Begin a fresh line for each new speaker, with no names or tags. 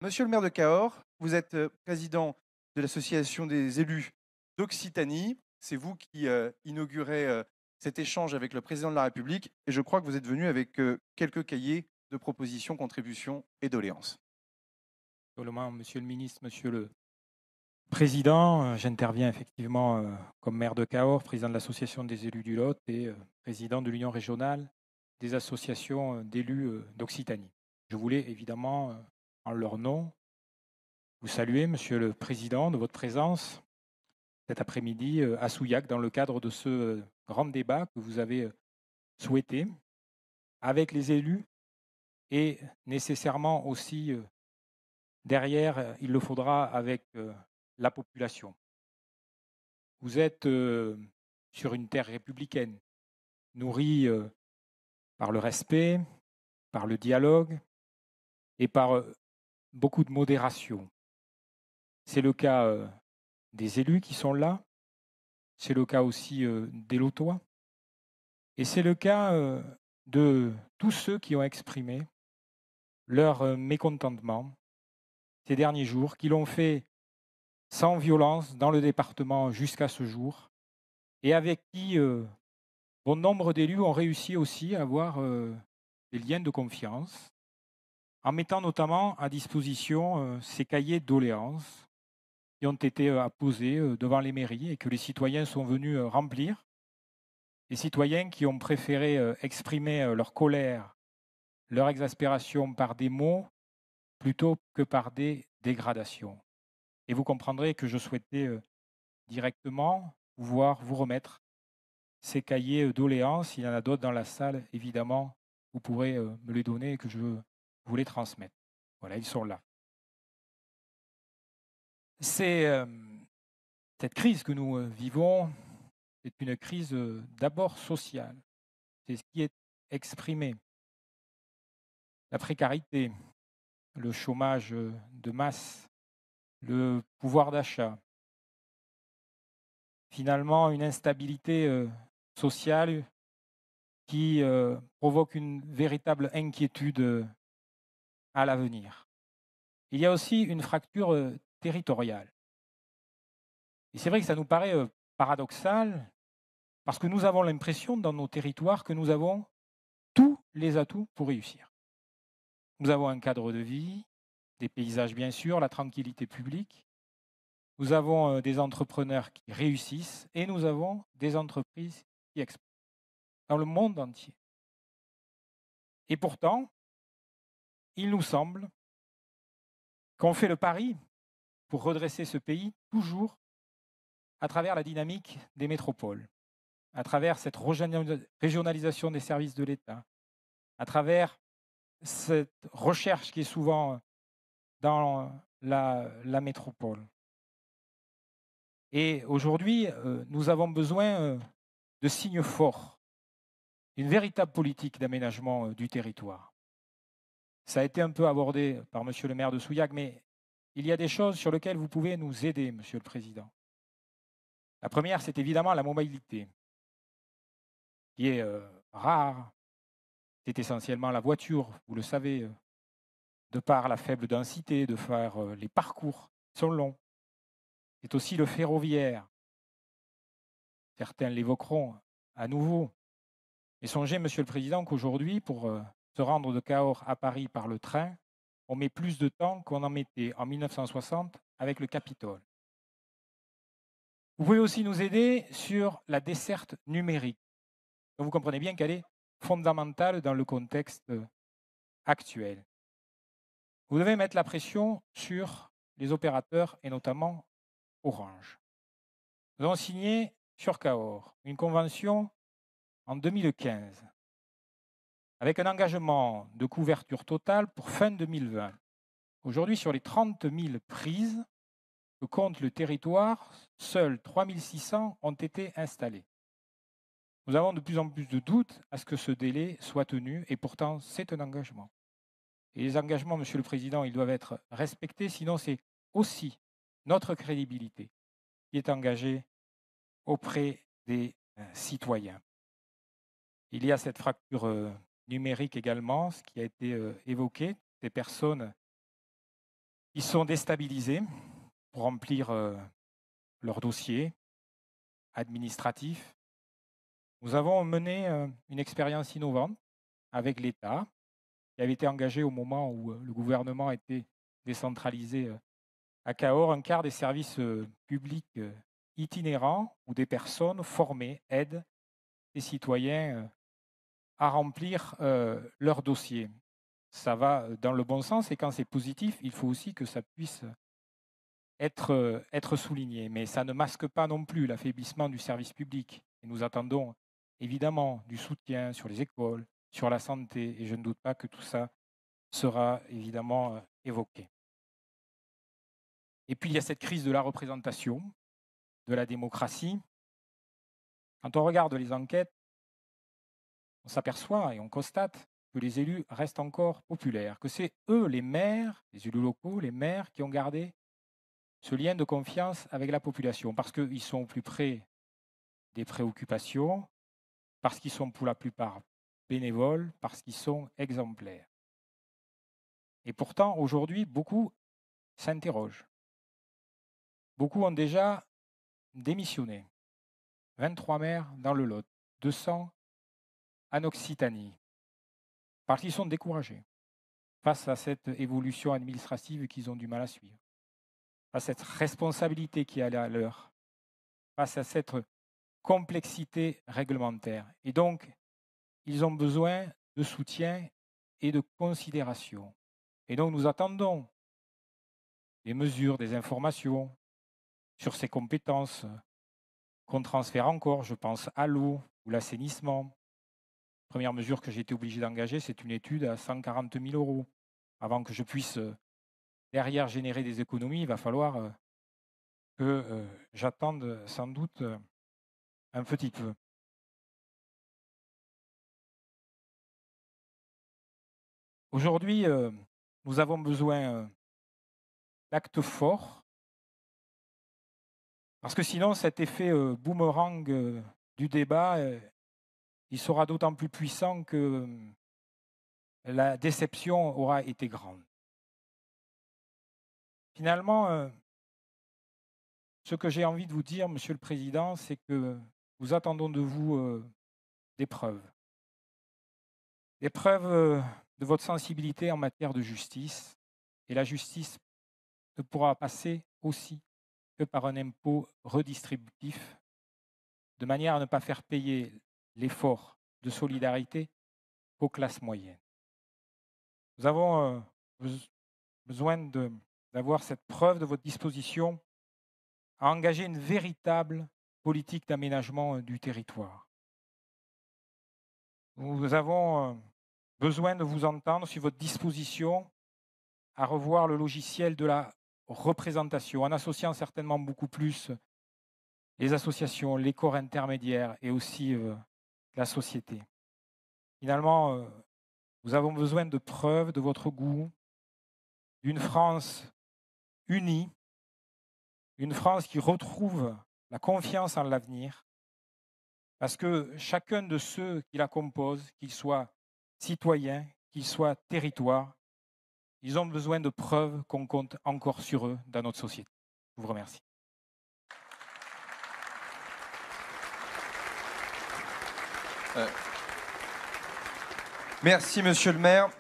Monsieur le maire de Cahors, vous êtes président de l'association des élus d'Occitanie. C'est vous qui inaugurez cet échange avec le président de la République et je crois que vous êtes venu avec quelques cahiers de propositions, contributions et doléances.
Seulement, Monsieur le ministre, Monsieur le Président, j'interviens effectivement comme maire de Cahors, président de l'association des élus du Lot et président de l'Union régionale des associations d'élus d'Occitanie. Je voulais évidemment, en leur nom, vous saluer, Monsieur le Président, de votre présence cet après-midi à Souillac dans le cadre de ce grand débat que vous avez souhaité avec les élus et nécessairement aussi derrière, il le faudra avec la population. Vous êtes sur une terre républicaine, nourrie par le respect, par le dialogue et par beaucoup de modération. C'est le cas des élus qui sont là, c'est le cas aussi des Lotois, et c'est le cas de tous ceux qui ont exprimé leur mécontentement ces derniers jours, qui l'ont fait sans violence dans le département jusqu'à ce jour, et avec qui bon nombre d'élus ont réussi aussi à avoir des liens de confiance, en mettant notamment à disposition ces cahiers de doléances qui ont été apposés devant les mairies et que les citoyens sont venus remplir. Les citoyens qui ont préféré exprimer leur colère, leur exaspération par des mots plutôt que par des dégradations. Et vous comprendrez que je souhaitais directement pouvoir vous remettre ces cahiers doléances. Il y en a d'autres dans la salle, évidemment. Vous pourrez me les donner et que je vous les transmettre. Voilà, ils sont là. C'est cette crise que nous vivons, c'est une crise d'abord sociale. C'est ce qui est exprimé. La précarité, le chômage de masse, le pouvoir d'achat. Finalement, une instabilité sociale qui provoque une véritable inquiétude à l'avenir. Il y a aussi une fracture territoriale. Et c'est vrai que ça nous paraît paradoxal parce que nous avons l'impression dans nos territoires que nous avons tous les atouts pour réussir. Nous avons un cadre de vie, des paysages bien sûr, la tranquillité publique. Nous avons des entrepreneurs qui réussissent et nous avons des entreprises qui exportent dans le monde entier. Et pourtant, il nous semble qu'on fait le pari pour redresser ce pays toujours à travers la dynamique des métropoles, à travers cette régionalisation des services de l'État, à travers cette recherche qui est souvent dans la métropole. Et aujourd'hui, nous avons besoin de signes forts, une véritable politique d'aménagement du territoire. Ça a été un peu abordé par monsieur le maire de Souillac, mais il y a des choses sur lesquelles vous pouvez nous aider, Monsieur le Président. La première, c'est évidemment la mobilité, qui est rare. C'est essentiellement la voiture, vous le savez, de par la faible densité, de faire les parcours qui sont longs. C'est aussi le ferroviaire. Certains l'évoqueront à nouveau. Et songez, Monsieur le Président, qu'aujourd'hui, pour se rendre de Cahors à Paris par le train, on met plus de temps qu'on en mettait en 1960 avec le Capitole. Vous pouvez aussi nous aider sur la desserte numérique. Donc vous comprenez bien qu'elle est fondamentale dans le contexte actuel. Vous devez mettre la pression sur les opérateurs et notamment Orange. Nous avons signé sur Cahors une convention en 2015 avec un engagement de couverture totale pour fin 2020. Aujourd'hui, sur les 30 000 prises que compte le territoire, seuls 3 600 ont été installées. Nous avons de plus en plus de doutes à ce que ce délai soit tenu et pourtant c'est un engagement. Et les engagements, Monsieur le Président, ils doivent être respectés, sinon c'est aussi notre crédibilité qui est engagée auprès des citoyens. Il y a cette fracture numérique également, ce qui a été évoqué, des personnes Ils sont déstabilisés pour remplir leur dossier administratif. Nous avons mené une expérience innovante avec l'État, qui avait été engagé au moment où le gouvernement était décentralisé à Cahors, un quart des services publics itinérants où des personnes formées aident les citoyens à remplir leur dossier. Ça va dans le bon sens et quand c'est positif, il faut aussi que ça puisse être souligné. Mais ça ne masque pas non plus l'affaiblissement du service public. Et nous attendons évidemment du soutien sur les écoles, sur la santé, et je ne doute pas que tout ça sera évidemment évoqué. Et puis il y a cette crise de la représentation, de la démocratie. Quand on regarde les enquêtes, on s'aperçoit et on constate que les élus restent encore populaires, que c'est eux, les maires, les élus locaux, les maires qui ont gardé ce lien de confiance avec la population, parce qu'ils sont au plus près des préoccupations, parce qu'ils sont pour la plupart bénévoles, parce qu'ils sont exemplaires. Et pourtant, aujourd'hui, beaucoup s'interrogent. Beaucoup ont déjà démissionné. 23 maires dans le Lot, 200 en Occitanie, parce qu'ils sont découragés face à cette évolution administrative qu'ils ont du mal à suivre, face à cette responsabilité qui est à la leur, face à cette complexité réglementaire. Et donc, ils ont besoin de soutien et de considération. Et donc, nous attendons des mesures, des informations sur ces compétences qu'on transfère encore. Je pense à l'eau ou l'assainissement. Première mesure que j'ai été obligé d'engager, c'est une étude à 140 000 €. Avant que je puisse derrière générer des économies, il va falloir que j'attende sans doute un petit peu. Aujourd'hui, nous avons besoin d'actes forts, parce que sinon cet effet boomerang du débat, il sera d'autant plus puissant que la déception aura été grande. Finalement, ce que j'ai envie de vous dire, Monsieur le Président, c'est que nous attendons de vous des preuves. Des preuves de votre sensibilité en matière de justice. Et la justice ne pourra passer aussi que par un impôt redistributif, de manière à ne pas faire payer l'effort de solidarité aux classes moyennes. Nous avons besoin d'avoir cette preuve de votre disposition à engager une véritable politique d'aménagement du territoire. Nous avons besoin de vous entendre sur votre disposition à revoir le logiciel de la représentation, en associant certainement beaucoup plus les associations, les corps intermédiaires et aussi la société. Finalement, nous avons besoin de preuves de votre goût, d'une France unie, une France qui retrouve la confiance en l'avenir, parce que chacun de ceux qui la composent, qu'ils soient citoyens, qu'ils soient territoires, ils ont besoin de preuves qu'on compte encore sur eux dans notre société. Je vous remercie.
Merci, Monsieur le maire.